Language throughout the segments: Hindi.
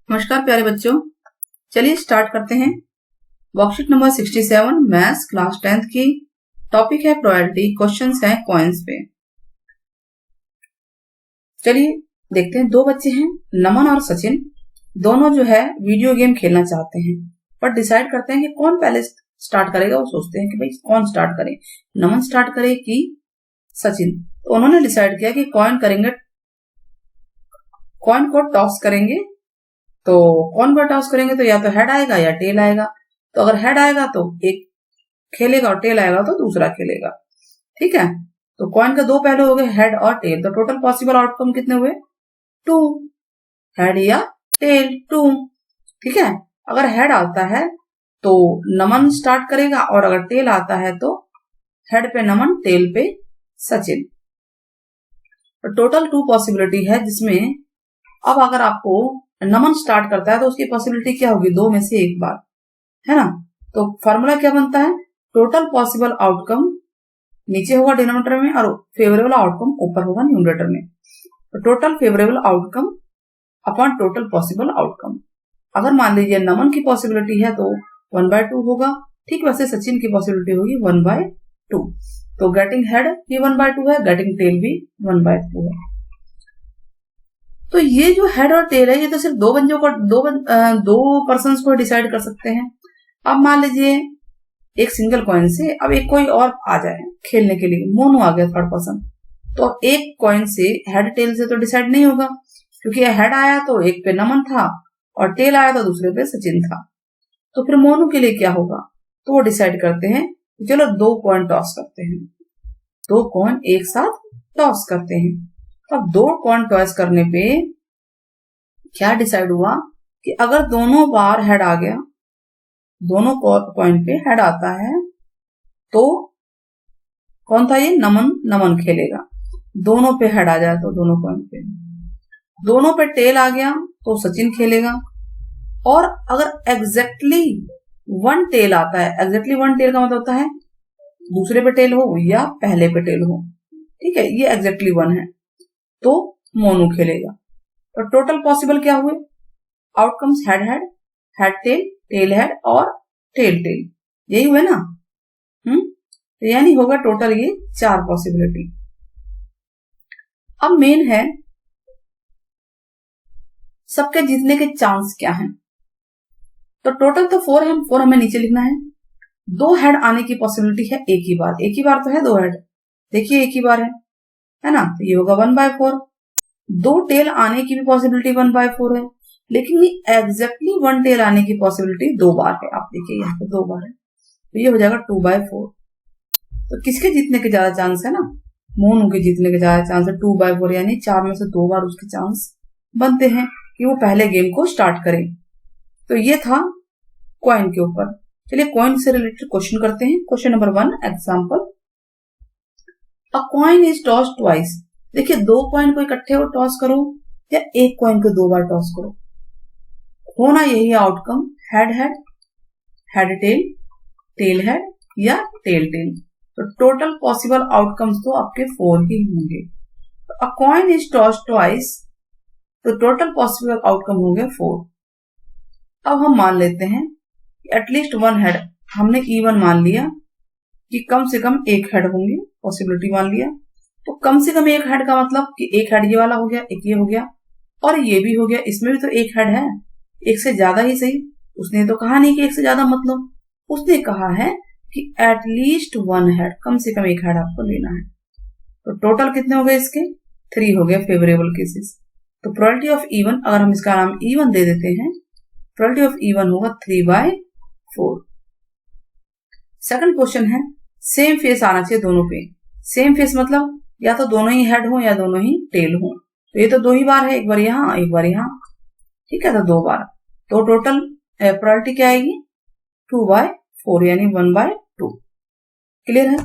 नमस्कार प्यारे बच्चों, चलिए स्टार्ट करते हैं। Worksheet number 67 maths class 10th की टॉपिक है प्रोबेबिलिटी। क्वेश्चंस हैं कॉइन्स पे। चलिए देखते हैं। दो बच्चे हैं, नमन और सचिन। दोनों जो है वीडियो गेम खेलना चाहते हैं, पर डिसाइड करते हैं कि कौन पहले स्टार्ट करेगा। वो सोचते हैं कि भाई कौन स्टार्ट करे, नमन स्टार्ट करे कि सचिन। तो उन्होंने डिसाइड किया कि कॉइन को टॉस करेंगे। तो कौन पर टॉस करेंगे तो या तो हेड आएगा या टेल आएगा। तो अगर हेड आएगा तो एक खेलेगा और टेल आएगा तो दूसरा खेलेगा। ठीक है, तो कॉइन के दो पहलू हो गए, हेड और टेल। तो टोटल पॉसिबल आउटकम कितने हुए? 2, हेड या टेल 2। ठीक है, अगर हेड आता है तो नमन स्टार्ट करेगा, और अगर टेल आता है तो हेड पे नमन, टेल पे सचिन। तो टोटल 2 पॉसिबिलिटी है, जिसमें अब अगर आपको नमन स्टार्ट करता है तो उसकी पॉसिबिलिटी क्या होगी? 2 में से एक बार, है ना। तो फॉर्मूला क्या बनता है? टोटल पॉसिबल आउटकम नीचे होगा डिनोमिनेटर में और फेवरेबल आउटकम ऊपर होगा न्यूमरेटर में। तो total favourable outcome upon total possible outcome. अगर मान लीजिए नमन की पॉसिबिलिटी है तो 1/2 होगा। ठीक वैसे सचिन की पॉसिबिलिटी होगी 1/2। तो गेटिंग हेड भी 1/2 है, गेटिंग टेल भी 1/2 है। तो ये जो हेड और टेल है, ये तो सिर्फ दो पर्सन को डिसाइड कर सकते हैं। अब मान लीजिए एक सिंगल कॉइन से अब एक कोई और आ जाए खेलने के लिए, मोनू आ गया थर्ड पर्सन। तो एक कॉइन से हेड टेल से तो डिसाइड नहीं होगा, क्योंकि हेड आया तो एक पे नमन था और टेल आया तो दूसरे पे सचिन था। तो फिर मोनू के लिए क्या होगा? तो वो डिसाइड करते हैं, चलो 2 कॉइन टॉस करते हैं। 2 कॉइन एक साथ टॉस करते हैं। अब 2 कॉइन टॉस करने पे क्या डिसाइड हुआ कि अगर दोनों बार हेड आ गया, दोनों कॉइन पे हेड आता है तो कौन था ये? नमन खेलेगा। दोनों पे हेड आ जाए तो दोनों कॉइन पे, दोनों पे टेल आ गया तो सचिन खेलेगा। और अगर एग्जैक्टली 1 टेल आता है, एग्जैक्टली 1 टेल का मतलब होता है दूसरे पे टेल हो या पहले पे टेल हो। ठीक है, ये एग्जैक्टली 1 है तो मोनू खेलेगा। तो टोटल पॉसिबल क्या हुए outcomes? Head head, head tail, tail head और टेल टेल, यही हुए ना। तो यानी होगा टोटल ये 4 पॉसिबिलिटी। अब मेन है सबके जीतने के चांस क्या हैं। तो टोटल तो 4 है, 4 हमें नीचे लिखना है। 2 हेड आने की पॉसिबिलिटी है एक ही बार, एक ही बार तो है 2 हेड, देखिए एक ही बार है ना। तो ये होगा 1/4। 2 टेल आने की भी पॉसिबिलिटी 1/4 है, लेकिन ये एग्जैक्टली 1 टेल आने की पॉसिबिलिटी 2 बार है। आप देखिए यहाँ पे 2 बार है, तो ये हो जाएगा 2/4। तो किसके जीतने के ज्यादा चांस है ना? मोनू के जीतने के ज्यादा चांस है। 2/4 यानी 4 में से 2 बार उसके चांस बनते हैं कि वो पहले गेम को स्टार्ट करे। तो ये था कॉइन के ऊपर। चलिए कॉइन से रिलेटेड क्वेश्चन करते हैं। Question number 1 example, a coin is toss twice. देखिए 2 कॉइन को इकट्ठे को टॉस करो या एक कॉइन को 2 बार टॉस करो, होना यही outcome head head, head tail, tail head या टेल टेल। तो टोटल पॉसिबल आउटकम्स तो आपके 4 ही होंगे। तो अ कॉइन इज टॉस ट्वाइस, तो टोटल पॉसिबल आउटकम होंगे 4। अब हम मान लेते हैं एटलीस्ट 1 हेड, हमने इवन मान लिया कि कम से कम एक हेड होंगे, पॉसिबिलिटी मान लिया। तो कम से कम एक हेड का मतलब कि एक हेड ये वाला हो गया, एक ये हो गया और ये भी हो गया, इसमें भी तो एक हेड है। एक से ज्यादा ही सही, उसने तो कहा नहीं कि एक से ज्यादा मतलब, उसने कहा है कि एटलीस्ट 1 हेड, कम से कम एक हेड आपको लेना है। तो टोटल कितने हो गए इसके? 3 हो गए फेवरेबल केसेस। तो प्रोबेबिलिटी ऑफ इवन, अगर हम इसका नाम इवन दे देते हैं, प्रोबेबिलिटी ऑफ इवन होगा 3/4। सेकंड क्वेश्चन है, सेम फेस आना चाहिए दोनों पे। सेम फेस मतलब या तो दोनों ही हेड हो या दोनों ही टेल हो। तो ये तो 2 ही बार है, एक बार यहां एक बार यहां। ठीक है, तो 2 बार। तो टोटल प्रोबेबिलिटी क्या आएगी? 2/4 यानी 1/2। क्लियर है?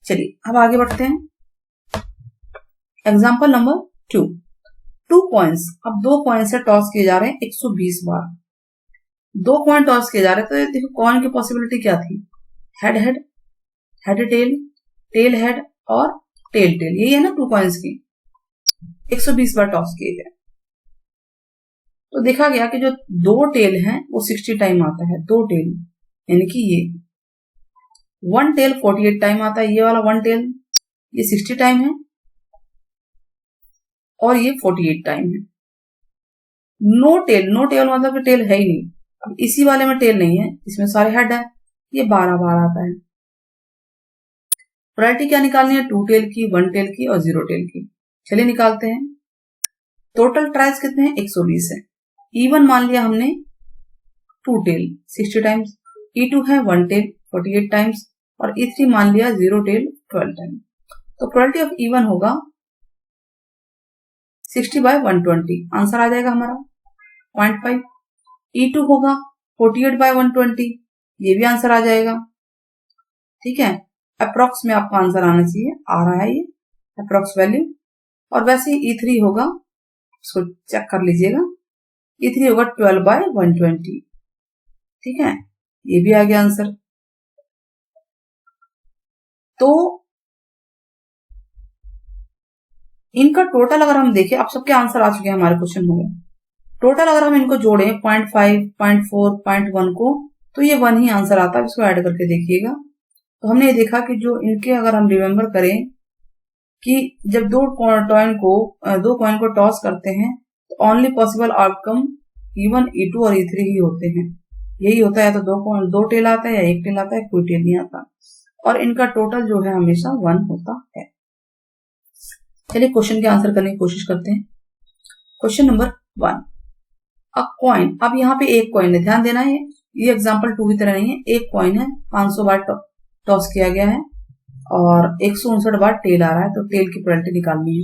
चलिए अब आगे बढ़ते हैं। Example number 2, 2 coins. अब 2 कॉइन से टॉस किए जा रहे हैं 120 बार। 2 कॉइन टॉस किए जा रहे हैं, तो देखो कॉइन की पॉसिबिलिटी क्या थी? Head head, head tail, tail head और टेल टेल, यही है ना 2 कॉइन्स की। 120 बार टॉस किए गए। तो देखा गया कि जो 2 टेल हैं वो 60 टाइम आता है, 2 टेल, यानी कि ये 1 टेल 48 टाइम आता है, ये वाला 1 टेल ये 60 टाइम है और ये 48 टाइम है। नो टेल मतलब कि टेल है ही नहीं। अब इसी वाले में टेल नहीं है, इसमें सारे हेड है, ये 12 आता है। प्रोबेबिलिटी क्या निकालनी है? 2 टेल की, 1 टेल की और 0 टेल की। चलिए निकालते हैं। टोटल ट्रायल्स कितने हैं? 120 है। E1 मान लिया हमने 2 टेल 60 टाइम्स, E2 है 1 टेल 48 टाइम्स और E3 मान लिया 0 टेल 12 टाइम्स। तो प्रोबेबिलिटी ऑफ E1 होगा 60/120, आंसर आ जाएगा हमारा 0.5। E2 होगा 48/120, ये भी आंसर आ जाएगा। ठीक है, अप्रोक्स में आपका आंसर आना चाहिए, आ रहा है ये अप्रोक्स वैल्यू। और वैसे ही E3 होगा, इसको चेक कर लीजिएगा, E3 होगा 12/120। ठीक है, ये भी आ गया आंसर। तो इनका टोटल अगर हम देखें, आप सबके आंसर आ चुके हैं, हमारे क्वेश्चन हो गए। टोटल अगर हम इनको जोड़ें 0.5, 0.4, 0.1 को, तो ये 1 ही आंसर आता है। इसको ऐड करके देखिएगा। तो हमने ये देखा कि जो इनके अगर हम रिमेम्बर करें कि जब 2 कॉइन को टॉस करते हैं तो only possible outcome E1, E2 और E3 ही होते हैं। यही होता है, तो 2 टेल आता है या 1 टेल आता है, कोई टेल नहीं आता। और इनका टोटल जो है हमेशा 1 होता है। चलिए क्वेश्चन के आंसर करने की कोशिश करते हैं। क्वेश्चन नंबर 1, अ कॉइन। अब यहाँ पे एक कॉइन है, ध्यान देना है, ये एग्जाम्पल 2 की तरह नहीं है। एक कॉइन है, 500 बार टॉस किया गया है और 159 बार टेल आ रहा है, तो टेल की प्रोबेबिलिटी निकालनी है।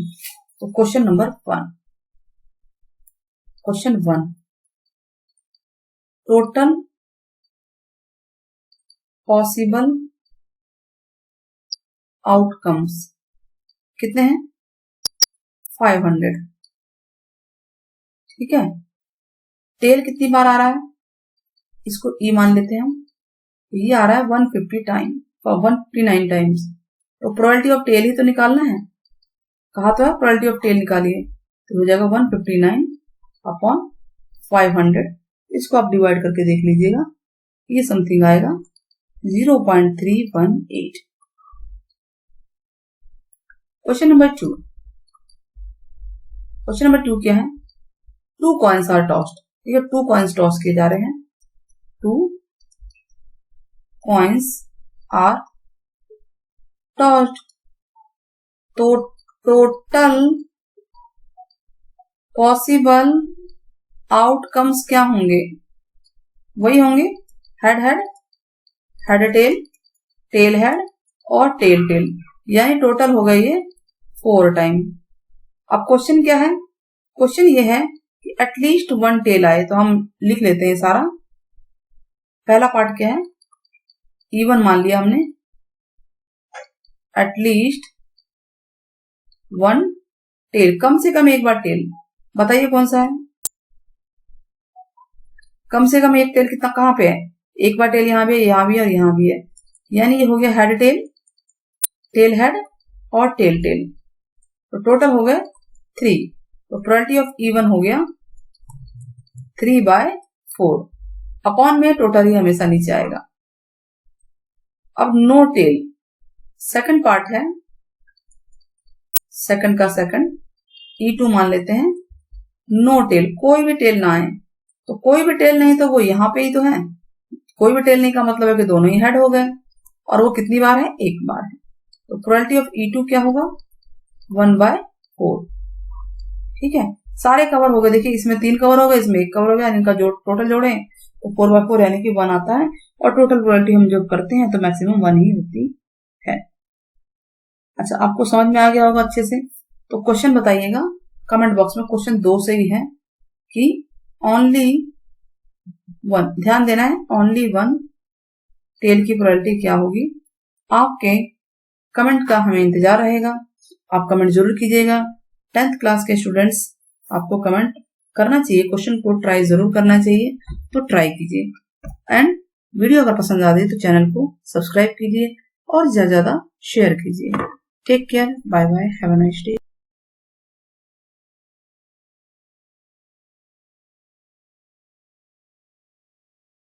तो question number 1, question 1, total possible outcomes कितने हैं? 500। ठीक है, टेल कितनी बार आ रहा है? इसको ई मान लेते हैं हम। ये आ रहा है 150 टाइम, 159 टाइम्स। तो प्रोबेबिलिटी ऑफ टेल ही तो निकालना है, कहा तो है प्रोबेबिलिटी ऑफ टेल निकालिए, तो हो जाएगा 159/500। इसको आप डिवाइड करके देख लीजिएगा, ये समथिंग आएगा 0.318। क्वेश्चन नंबर 2, क्वेश्चन नंबर 2 क्या है? 2 कॉइन्स आर टॉस्ड। ठीक है, 2 कॉइन्स टॉस किए जा रहे हैं। 2 कॉइन्स आर टॉस्ड। तो टोटल पॉसिबल आउटकम्स क्या होंगे? वही होंगे, head head, head tail, tail head और टेल टेल, यानी टोटल हो गई ये 4 टाइम। अब क्वेश्चन क्या है? क्वेश्चन ये है कि एटलीस्ट 1 टेल आए, तो हम लिख लेते हैं सारा। पहला पार्ट क्या है? E1 मान लिया हमने, एटलीस्ट 1 टेल, कम से कम एक बार टेल। बताइए कौन सा है? कम से कम एक टेल कितना, कहां पे है? एक बार टेल यहां भी है, यहां भी है और यहां भी है, यानी ये हो गया हेड टेल, टेल हेड और टेल टेल। तो टोटल हो गए 3। तो प्रोबेबिलिटी ऑफ E1 हो गया 3/4। अपॉन में टोटल ही हमेशा नीचे आएगा। अब नो टेल, सेकंड पार्ट है, सेकंड का सेकंड E2 मान लेते हैं। नो टेल, कोई भी टेल ना आए, तो कोई भी टेल नहीं तो वो यहां पे ही तो है। कोई भी टेल नहीं का मतलब है कि दोनों ही हेड हो गए, और वो कितनी बार है? एक बार है। तो प्रोबेबिलिटी ऑफ E2 क्या होगा? 1/4। ठीक है, सारे कवर हो गए। देखिए इसमें 3 कवर हो गए, इसमें 1 कवर हो गया, इनका जो टोटल जोड़े तो 4/4 यानी कि 1 आता है। और टोटल प्रोबेबिलिटी हम जब करते हैं तो मैक्सिमम 1 ही होती है। अच्छा, आपको समझ में आ गया होगा अच्छे से। तो क्वेश्चन बताइएगा कमेंट बॉक्स में। क्वेश्चन 2 से ही है कि ओनली 1, ध्यान देना है, ओनली 1 टेल की प्रोबेबिलिटी क्या होगी? आपके कमेंट का हमें इंतजार रहेगा। आप कमेंट जरूर कीजिएगा। 10th क्लास के स्टूडेंट्स, आपको कमेंट करना चाहिए, क्वेश्चन को ट्राई जरूर करना चाहिए, तो ट्राई कीजिए। एंड वीडियो अगर पसंद आ रही तो चैनल को सब्सक्राइब कीजिए और ज्यादा शेयर कीजिए। Take care, bye bye, have a nice day.